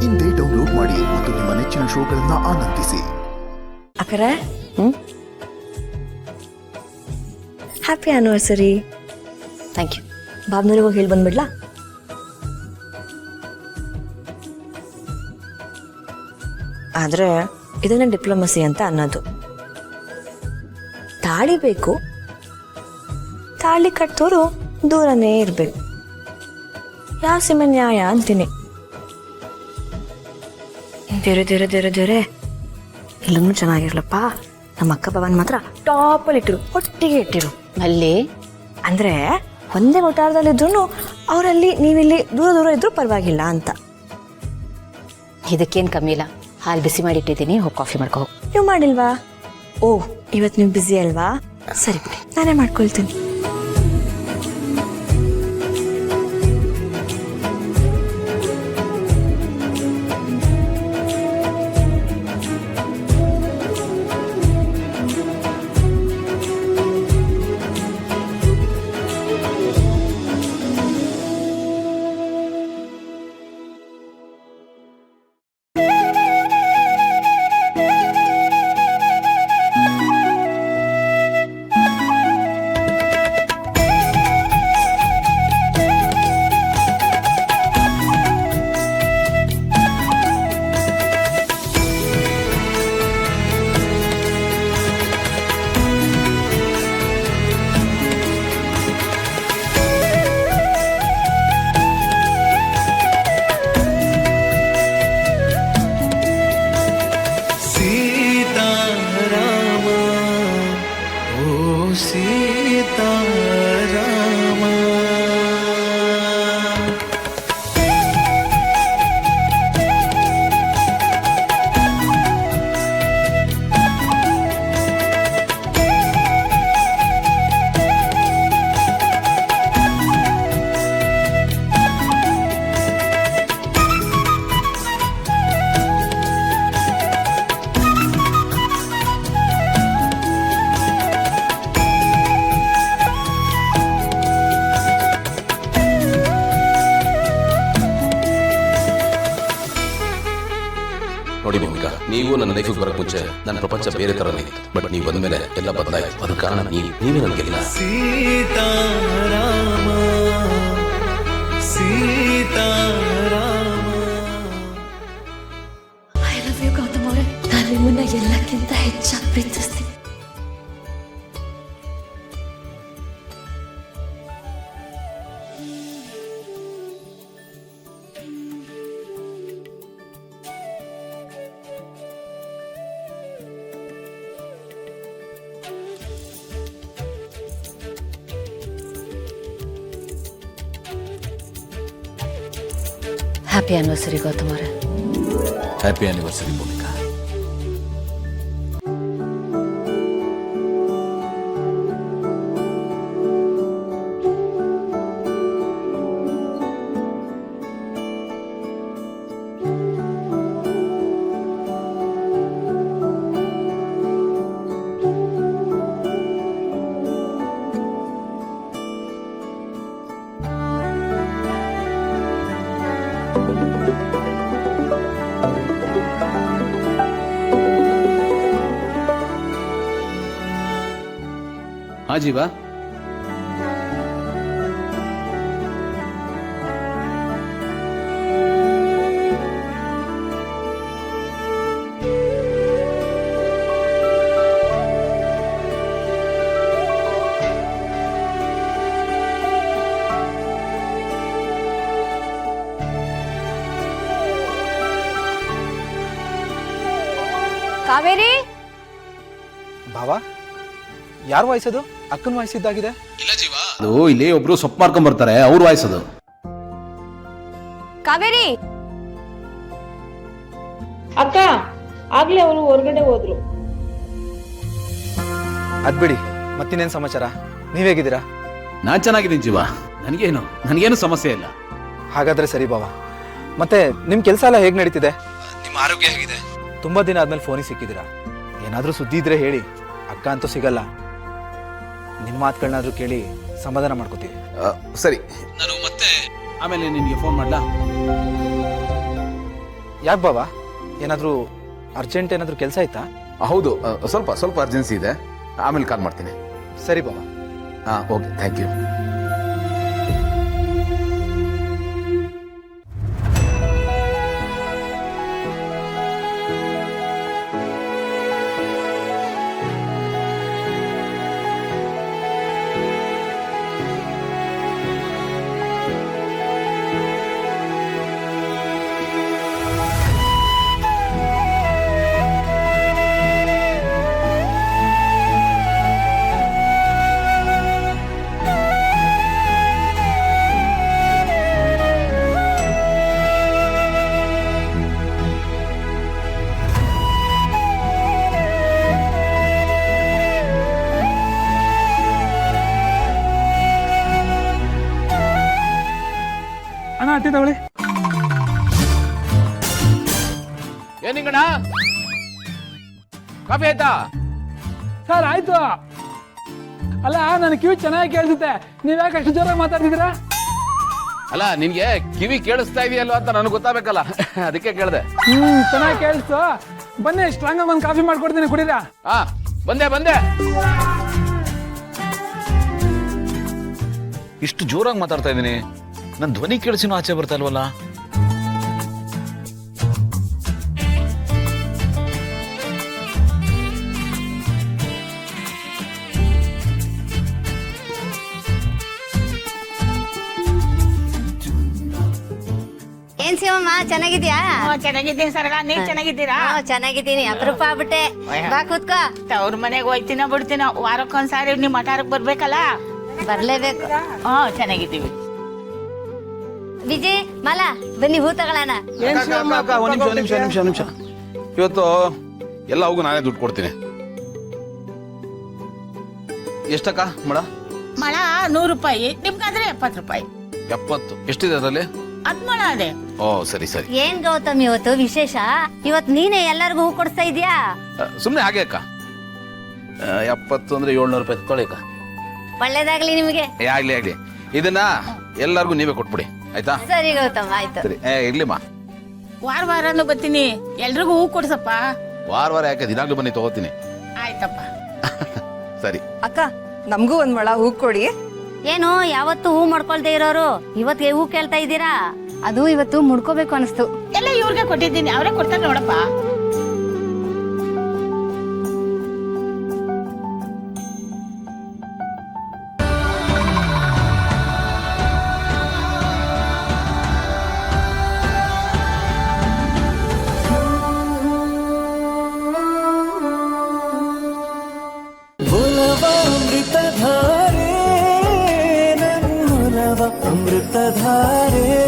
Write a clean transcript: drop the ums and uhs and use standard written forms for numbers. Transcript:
ಇಂದೇ ಡೌನ್ಲೋಡ್ ಮಾಡಿ ಮತ್ತು ನಿಮ್ಮ ನೆಚ್ಚಿನ ಶೋಗಳನ್ನ ಆನಂದಿಸಿ. ಅಕ್ಕರೆ ಹ್ಯಾಪಿ ಆನಿವರ್ಸರಿ. Thank you. ಬಾಬ್ನವ್ರಿಗೆ ಹೋಗಿ ಹೇಳಿ ಬಂದ್ಬಿಡ್ಲಾ? ಆದ್ರೆ ಇದನ್ನ ಡಿಪ್ಲೊಮಸಿ ಅಂತ ಅನ್ನೋದು. ತಾಳಿ ಬೇಕು, ತಾಳಿ ಕಟ್ಟೋರು ದೂರನೇ ಇರ್ಬೇಕು. ಯಾವ ಸಿಮೆ ನ್ಯಾಯ ಅಂತೀನಿ. ದೇರೆ ಇಲ್ಲೂ ಚೆನ್ನಾಗಿರ್ಲಪ್ಪ. ನಮ್ಮ ಅಕ್ಕ ಭವನ್ ಮಾತ್ರ ಟಾಪಲ್ಲಿ ಇಟ್ಟಿರು, ಒಟ್ಟಿಗೆ ಇಟ್ಟಿರು. ಅಲ್ಲಿ ಅಂದ್ರೆ ಒಂದೇ ಒಟ್ಟಾರದಲ್ಲಿದ್ರು ಅವರಲ್ಲಿ ನೀವಿಲ್ಲಿ ದೂರ ಇದ್ರೂ ಪರವಾಗಿಲ್ಲ ಅಂತ. ಇದಕ್ಕೇನು ಕಮ್ಮಿ ಇಲ್ಲ. ಹಾಲು ಬಿಸಿ ಮಾಡಿಟ್ಟಿದ್ದೀನಿ, ಹೋಗಿ ಕಾಫಿ ಮಾಡ್ಕೊ. ನೀವು ಮಾಡಿಲ್ವಾ? ಓ, ಇವತ್ತು ನೀವು ಬ್ಯುಸಿ ಅಲ್ವಾ? ಸರಿ ಬಿಡಿ, ನಾನೇ ಮಾಡ್ಕೊಳ್ತೀನಿ. ನೋಡಿ ಭೂಮಿಕಾ, ನೀವು ನನ್ನ ಲೈಫಿಗೆ ಬರೋಕ್ಕೆ ಮುಂಚೆ ನನ್ನ ಪ್ರಪಂಚ ಬೇರೆ ಥರನೇ ಇತ್ತು. ಬಟ್ ನೀವು ಬಂದಮೇಲೆ ಎಲ್ಲ ಬದಲಾಯಿತು. ಅದು ಕಾರಣ ನೀವೇ ನನಗೆಲ್ಲ. Sitarama Sitarama. I love you Gautam ಅವರೇ. ನಾನು ನಿಮ್ಮನ್ನ ಎಲ್ಲಕ್ಕಿಂತ ಹೆಚ್ಚಾಗಿ ಪ್ರೀತಿಸ್ತೀನಿ. ಹ್ಯಾಪಿ ಆನಿವರ್ಸರಿ ಗೌತಮ್ ಅವರೇ. Happy anniversary Bhoomika. हाँ जीवा, ಕಾವೇರಿ. ಭಾವ, ಯಾರು ವಾಯ್ಸದು? ಅಕ್ಕನ ವಾಯ್ಸಿದ್ದಾಗಿದೆ. ಅದು ಇಲ್ಲಿ ಒಬ್ರು ಸೊಪ್ಪು ಮಾರ್ಕೊಂಡ್ ಬರ್ತಾರೆ, ಅವ್ರು ವಾಯ್ಸದು. ಕಾವೇರಿ ಅಕ್ಕ, ಆಗ್ಲೇ ಅವರು ಹೊರಗಡೆ ಹೋದ್ರು. ಅದ್ಬಿಡಿ, ಮತ್ತಿನ್ನೇನು ಸಮಾಚಾರ? ನೀವೇಗಿದ್ದೀರಾ? ನಾನ್ ಚೆನ್ನಾಗಿದ್ದೀನಿ ಜೀವ, ನನಗೇನು ಸಮಸ್ಯೆ ಇಲ್ಲ. ಹಾಗಾದ್ರೆ ಸರಿ ಭಾವ. ಮತ್ತೆ ನಿಮ್ ಕೆಲಸ ಎಲ್ಲ ಹೇಗ್ ನಡೀತಿದೆ? ನಿಮ್ಮ ಆರೋಗ್ಯ ಹೇಗಿದೆ? ತುಂಬಾ ದಿನ ಆದ್ಮೇಲೆ ಫೋನಿಗೆ ಸಿಕ್ಕಿದ್ದೀರಾ. ಏನಾದ್ರೂ ಸುದ್ದಿ ಇದ್ರೆ ಹೇಳಿ. ಅಕ್ಕ ಅಂತೂ ಸಿಗಲ್ಲ. ನಿಮ್ಮ ಮಾತುಗಳನ್ನಾದ್ರೂ ಕೇಳಿ ಸಮಾಧಾನ ಮಾಡ್ಕೋತೀವಿ. ಸರಿ, ನಾನು ಮತ್ತೆ ಆಮೇಲೆ ನಿನಗೆ ಫೋನ್ ಮಾಡ್ಲಾ? ಯಾಕೆ ಬಾವಾ, ಏನಾದರೂ ಅರ್ಜೆಂಟ್ ಏನಾದರೂ ಕೆಲಸ ಆಯ್ತಾ? ಹೌದು, ಸ್ವಲ್ಪ ಅರ್ಜೆನ್ಸಿ ಇದೆ, ಆಮೇಲೆ ಕಾಲ್ ಮಾಡ್ತೀನಿ. ಸರಿ ಬಾವಾ. ಹಾಂ, ಓಕೆ, ಥ್ಯಾಂಕ್ ಯು. ಅಣ್ಣ ಅಟ್ಟಿ ತಗೊಳ್ಳಿ. ಏನಿಂಗಣ್ಣ, ಕಾಫಿ ಆಯ್ತಾ? ಸರ್ ಆಯ್ತು. ಅಲ್ಲ ನನ್ನ ಕಿವಿ ಚೆನ್ನಾಗಿ ಕೇಳಿಸುತ್ತೆ, ನೀವ್ಯಾಕೆ ಅಷ್ಟು ಜೋರಾಗಿ ಮಾತಾಡ್ತಿದ್ದೀರಾ? ಅಲ್ಲ, ನಿನ್ಗೆ ಕಿವಿ ಕೇಳಿಸ್ತಾ ಇದೆಯಲ್ವ ಅಂತ ನನಗೆ ಗೊತ್ತಾಗಬೇಕಲ್ಲ, ಅದಕ್ಕೆ ಕೇಳಿದೆ. ಚೆನ್ನಾಗಿ ಕೇಳಿಸ್ತು. ಬನ್ನಿ, ಸ್ಟ್ರಾಂಗ್ ಆಗಿ ಒಂದು ಕಾಫಿ ಮಾಡ್ಕೊಡ್ತೀನಿ, ಕುಡೀರಾ? ಹಾ, ಬಂದೆ. ಇಷ್ಟು ಜೋರಾಗಿ ಮಾತಾಡ್ತಾ ಇದ್ದೀನಿ, ನನ್ನ ಧ್ವನಿ ಕೇಳಿಸಿನೂ ಆಚೆ ಬರ್ತಾ ಇಲ್ವಲ್ಲ? ಏನ್ ಶಿವಮ್ಮ, ಚೆನ್ನಾಗಿದ್ಯಾ? ಚೆನ್ನಾಗಿದ್ದೀನಿ ಸರ್ಗ, ನೀವ್ ಚೆನ್ನಾಗಿದ್ದೀರಾ? ಚೆನ್ನಾಗಿದ್ದೀನಿ. ಅಪರೂಪ ಆಗ್ಬಿಟ್ಟೆ. ಬಾ ಕೂತ್ಕೋ. ಅವ್ರ ಮನೆಗೆ ಹೋಯ್ತೀನೋ ಬಿಡ್ತೀನೋ, ವಾರಕ್ಕೊಂದ್ಸಾರಿ ನಿಮ್ ಮಠಾರಕ್ ಬರ್ಬೇಕಲ್ಲ. ಬರ್ಲೇಬೇಕು. ಚೆನ್ನಾಗಿದ್ದೀವಿ. ವಿಜಯ್, ಮಾಲಾ, ಬನ್ನಿ ಹೂ ತಗೊಳ್ಳೋಣ. ಒಂದು ನಿಮಿಷ. ಇವತ್ತು ಎಲ್ಲ ಹೋಗು ನಾನೇ ದುಡ್ಡು ಕೊಡ್ತೀನಿ. ಎಷ್ಟಕ್ಕ ಮಡ? ಮಳ 100 ರೂಪಾಯಿ, ನಿಮ್ಗಾದ್ರೆ 70 ರೂಪಾಯಿ. 70 ಎಷ್ಟಿದೆ ಅದರಲ್ಲಿ? 10 ಮೊಳ ಅದೇ. ಓ, ಸರಿ. ಏನ್ ಗೌತಮ್ ಇವತ್ತು ವಿಶೇಷ? ಇವತ್ ನೀನೇ ಎಲ್ಲರಿಗೂ ಹೂ ಕೊಡಿಸ್ತಾ ಇದೀಯಾ? ಸುಮ್ಮನೆ ಹಾಗೆ ಅಕ್ಕ. 70 ಅಂದ್ರೆ 700 ರೂಪಾಯಿ ತೊಗೊಳ್ಳಿ ಅಕ್ಕ. ಒಳ್ಳೇದಾಗ್ಲಿ ನಿಮಗೆ. ಆಗ್ಲಿ. ಇದನ್ನ ಎಲ್ಲರಿಗೂ ನೀವೇ ಕೊಟ್ಬಿಡಿ, ಆಯ್ತಾ? ಸರಿ ಗೌತಮ್, ಆಯ್ತು. ಸರಿ, ಇರ್ಲಿಮ್ಮ. ವಾರನೂ ಬರ್ತೀನಿ, ಎಲ್ರಿಗೂ ಹೂ ಕೊಡ್ಸಪ್ಪ. ವಾರ ಯಾಕೆ, ದಿನಾಗ್ಲೂ ಬನ್ನಿ, ತಗೋತೀನಿ. ಆಯ್ತಪ್ಪ. ಸರಿ ಅಕ್ಕ, ನಮಗೂ ಒಂದ್ ಮೊಳ ಹೂ ಕೊಡಿ. ಏನು ಯಾವತ್ತು ಹೂ ಮಾಡ್ಕೊಳ್ದೆ ಇರೋರು ಇವತ್ತಿಗೆ ಹೂ ಕೇಳ್ತಾ ಇದ್ದೀರಾ? ಅದು ಇವತ್ತು ಮುಡ್ಕೋಬೇಕು ಅನಿಸ್ತು. ಎಲ್ಲ ಇವ್ರಿಗೆ ಕೊಟ್ಟಿದ್ದೀನಿ, ಅವರೇ ಕೊಡ್ತಾರೆ ನೋಡಪ್ಪ. ಅಮೃತಧಾರೆ, ನನ್ನೊಲವ ಅಮೃತಧಾರೆ.